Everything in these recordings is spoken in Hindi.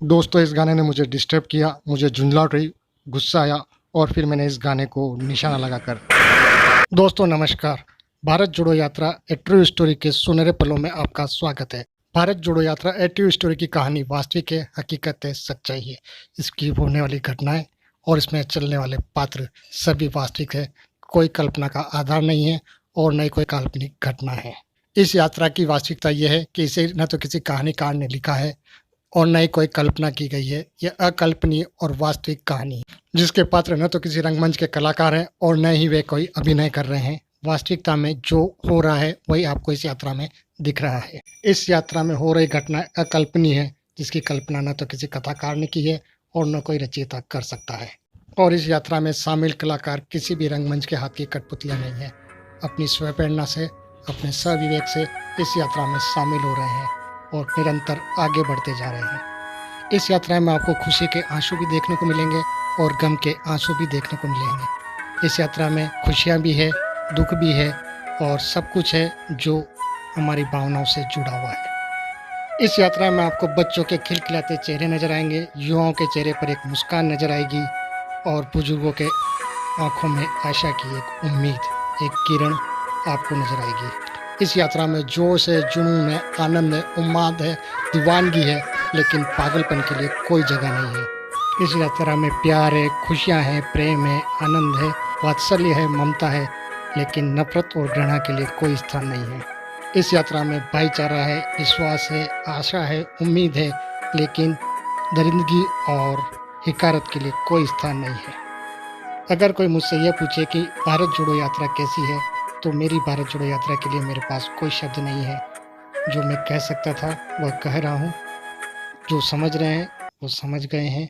दोस्तों इस गाने ने मुझे डिस्टर्ब किया, मुझे झुंझलाहट हुई, गुस्सा आया और फिर मैंने इस गाने को निशाना लगाकर दोस्तों नमस्कार। भारत जोड़ो यात्रा ए ट्रू स्टोरी के सुनहरे पलों में आपका स्वागत है। भारत जोड़ो यात्रा ए ट्रू स्टोरी की कहानी वास्तविक है, हकीकत है, सच्चाई है। इसकी होने वाली घटनाएं और इसमें चलने वाले पात्र सभी वास्तविक है। कोई कल्पना का आधार नहीं है और न ही कोई काल्पनिक घटना है। इस यात्रा की वास्तविकता यह है कि इसे न तो किसी कहानीकार ने लिखा है और न ही कोई कल्पना की गई है। यह अकल्पनीय और वास्तविक कहानी है जिसके पात्र न तो किसी रंगमंच के कलाकार हैं और न ही वे कोई अभिनय कर रहे हैं। वास्तविकता में जो हो रहा है वही आपको इस यात्रा में दिख रहा है। इस यात्रा में हो रही घटना अकल्पनीय है जिसकी कल्पना न तो किसी कथाकार ने की है और न कोई रचयिता कर सकता है। और इस यात्रा में शामिल कलाकार किसी भी रंगमंच के हाथ की कठपुतलियां नहीं है। अपनी स्वप्रेरणा से, अपने सविवेक से इस यात्रा में शामिल हो रहे हैं और निरंतर आगे बढ़ते जा रहे हैं। इस यात्रा में आपको खुशी के आंसू भी देखने को मिलेंगे और गम के आंसू भी देखने को मिलेंगे। इस यात्रा में खुशियां भी है, दुख भी है और सब कुछ है जो हमारी भावनाओं से जुड़ा हुआ है। इस यात्रा में आपको बच्चों के खिलखिलाते चेहरे नजर आएंगे, युवाओं के चेहरे पर एक मुस्कान नजर आएगी और बुजुर्गों के आंखों में आशा की एक उम्मीद, एक किरण आपको नजर आएगी। इस यात्रा में जोश है, जुनून है, आनंद है, उम्मीद है, दीवानगी है, लेकिन पागलपन के लिए कोई जगह नहीं है। इस यात्रा में प्यार है, खुशियां हैं, प्रेम है, आनंद है, वात्सल्य है, ममता है, लेकिन नफरत और घृणा के लिए कोई स्थान नहीं है। इस यात्रा में भाईचारा है, विश्वास है, आशा है, उम्मीद है, लेकिन दरिंदगी और हिकारत के लिए कोई स्थान नहीं है। अगर कोई मुझसे यह पूछे कि भारत जोड़ो यात्रा कैसी है, तो मेरी भारत जोड़ो यात्रा के लिए मेरे पास कोई शब्द नहीं है। जो मैं कह सकता था वह कह रहा हूँ। जो समझ रहे हैं वो समझ गए हैं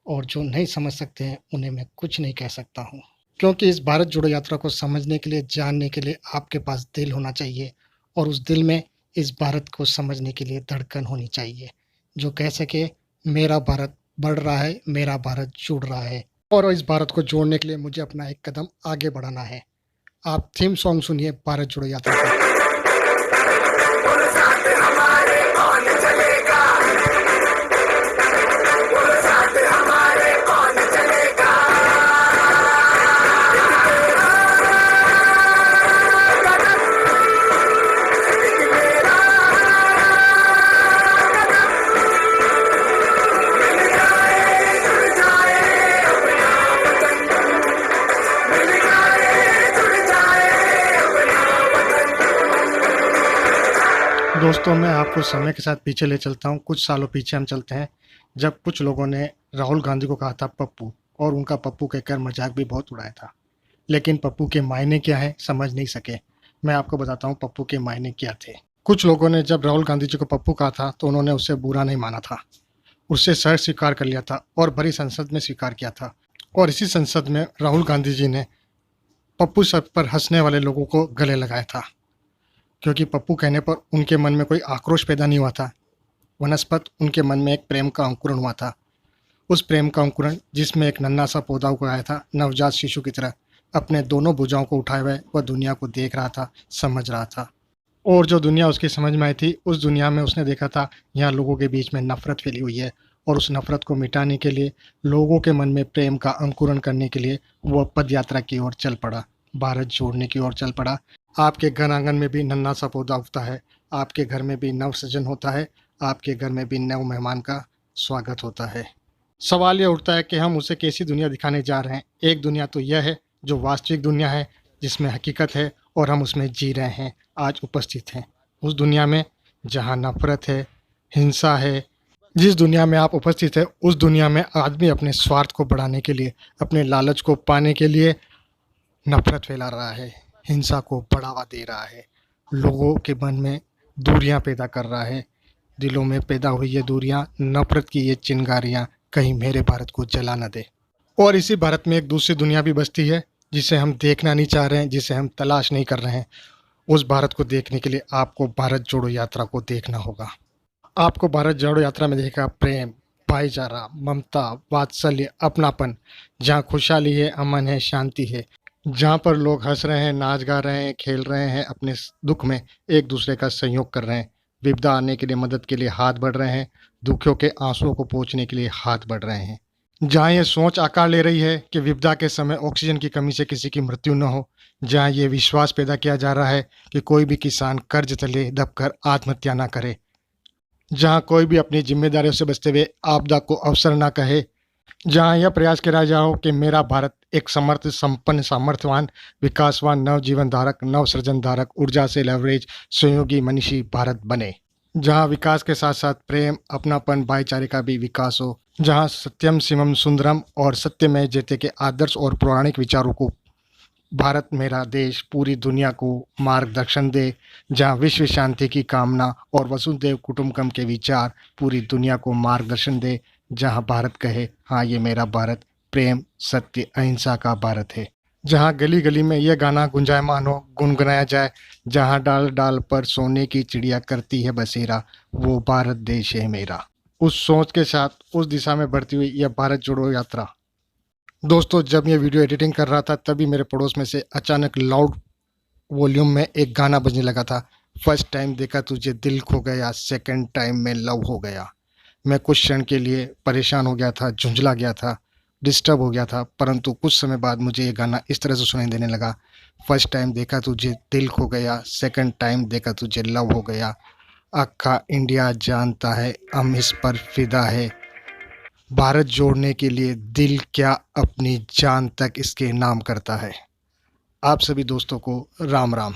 और जो नहीं समझ सकते हैं उन्हें मैं कुछ नहीं कह सकता हूँ। क्योंकि इस भारत जोड़ो यात्रा को समझने के लिए, जानने के लिए आपके पास दिल होना चाहिए और उस दिल में इस भारत को समझने के लिए धड़कन होनी चाहिए जो कह सके मेरा भारत बढ़ रहा है, मेरा भारत जुड़ रहा है। और इस भारत को जोड़ने के लिए मुझे अपना एक कदम आगे बढ़ाना है। आप थीम सॉन्ग सुनिए भारत जोड़ो यात्रा का। दोस्तों मैं आपको समय के साथ पीछे ले चलता हूँ। कुछ सालों पीछे हम चलते हैं जब कुछ लोगों ने राहुल गांधी को कहा था पप्पू, और उनका पप्पू कहकर मजाक भी बहुत उड़ाया था। लेकिन पप्पू के मायने क्या है समझ नहीं सके। मैं आपको बताता हूँ पप्पू के मायने क्या थे। कुछ लोगों ने जब राहुल गांधी जी को पप्पू कहा था तो उन्होंने उसे बुरा नहीं माना था, उससे सहज स्वीकार कर लिया था और भरी संसद में स्वीकार किया था। और इसी संसद में राहुल गांधी जी ने पप्पू सब पर हंसने वाले लोगों को गले लगाया था, क्योंकि पप्पू कहने पर उनके मन में कोई आक्रोश पैदा नहीं हुआ था। वनस्पत उनके मन में एक प्रेम का अंकुरण हुआ था। उस प्रेम का अंकुरण जिसमें एक नन्हा सा पौधा उगाया था, नवजात शिशु की तरह अपने दोनों भुजाओं को उठाए हुए वह दुनिया को देख रहा था, समझ रहा था। और जो दुनिया उसकी समझ में आई थी, उस दुनिया में उसने देखा था यहाँ लोगों के बीच में नफरत फैली हुई है, और उस नफरत को मिटाने के लिए, लोगों के मन में प्रेम का अंकुरण करने के लिए वह पद यात्रा की ओर चल पड़ा, भारत जोड़ने की ओर चल पड़ा। आपके घर आंगन में भी नन्हा सा पौधा उगता है, आपके घर में भी नव सृजन होता है, आपके घर में भी नव मेहमान का स्वागत होता है। सवाल यह उठता है कि हम उसे कैसी दुनिया दिखाने जा रहे हैं। एक दुनिया तो यह है जो वास्तविक दुनिया है, जिसमें हकीकत है और हम उसमें जी रहे हैं, आज उपस्थित हैं। उस दुनिया में जहाँ नफरत है, हिंसा है, जिस दुनिया में आप उपस्थित है, उस दुनिया में आदमी अपने स्वार्थ को बढ़ाने के लिए, अपने लालच को पाने के लिए नफरत फैला रहा है, हिंसा को बढ़ावा दे रहा है, लोगों के मन में दूरियां पैदा कर रहा है। दिलों में पैदा हुई ये दूरियां, नफरत की ये चिंगारियां कहीं मेरे भारत को जला न दे। और इसी भारत में एक दूसरी दुनिया भी बसती है जिसे हम देखना नहीं चाह रहे हैं, जिसे हम तलाश नहीं कर रहे हैं। उस भारत को देखने के लिए आपको भारत जोड़ो यात्रा को देखना होगा। आपको भारत जोड़ो यात्रा में देखा प्रेम, भाईचारा, ममता, वात्सल्य, अपनापन, जहाँ खुशहाली है, अमन है, शांति है, जहाँ पर लोग हंस रहे हैं, नाच गा रहे हैं, खेल रहे हैं, अपने दुख में एक दूसरे का सहयोग कर रहे हैं, विपदा आने के लिए, मदद के लिए हाथ बढ़ रहे हैं, दुखियों के आंसुओं को पोंछने के लिए हाथ बढ़ रहे हैं। जहाँ ये सोच आकार ले रही है कि विपदा के समय ऑक्सीजन की कमी से किसी की मृत्यु न हो, जहाँ ये विश्वास पैदा किया जा रहा है कि कोई भी किसान कर्ज तले दबकर आत्महत्या न करे, जहाँ कोई भी अपनी जिम्मेदारियों से बचते हुए आपदा को अवसर न कहे, जहाँ यह प्रयास किया जा हो कि मेरा भारत एक समर्थ, संपन्न, सामर्थ्यवान, विकासवान, नव जीवन धारक, नव सृजन धारक, ऊर्जा से लेवरेज, सहयोगी, मनीषी भारत बने। जहाँ विकास के साथ साथ प्रेम, अपनापन, भाईचारे का भी विकास हो। जहाँ सत्यम शिवम सुंदरम और सत्यमेव जयते के आदर्श और पौराणिक विचारों को भारत मेरा देश पूरी दुनिया को मार्गदर्शन दे। जहाँ विश्व शांति की कामना और वसुधैव कुटुंबकम के विचार पूरी दुनिया को मार्गदर्शन दे। जहाँ भारत कहे, हाँ ये मेरा भारत प्रेम, सत्य, अहिंसा का भारत है। जहाँ गली गली में यह गाना गुंजायमान हो, गुनगुनाया जाए, जहाँ डाल डाल पर सोने की चिड़िया करती है बसेरा, वो भारत देश है मेरा। उस सोच के साथ उस दिशा में बढ़ती हुई यह भारत जोड़ो यात्रा। दोस्तों, जब ये वीडियो एडिटिंग कर रहा था तभी मेरे पड़ोस में से अचानक लाउड वॉल्यूम में एक गाना बजने लगा था। फर्स्ट टाइम देखा तुझे दिल खो गया, सेकंड टाइम में लव हो गया। मैं कुछ क्षण के लिए परेशान हो गया था, झुंझला गया था, डिस्टर्ब हो गया था, परंतु कुछ समय बाद मुझे ये गाना इस तरह से सुनाई देने लगा। फर्स्ट टाइम देखा तुझे दिल खो गया, सेकंड टाइम देखा तुझे लव हो गया। आखा इंडिया जानता है हम इस पर फिदा है। भारत जोड़ने के लिए दिल क्या अपनी जान तक इसके नाम करता है। आप सभी दोस्तों को राम राम।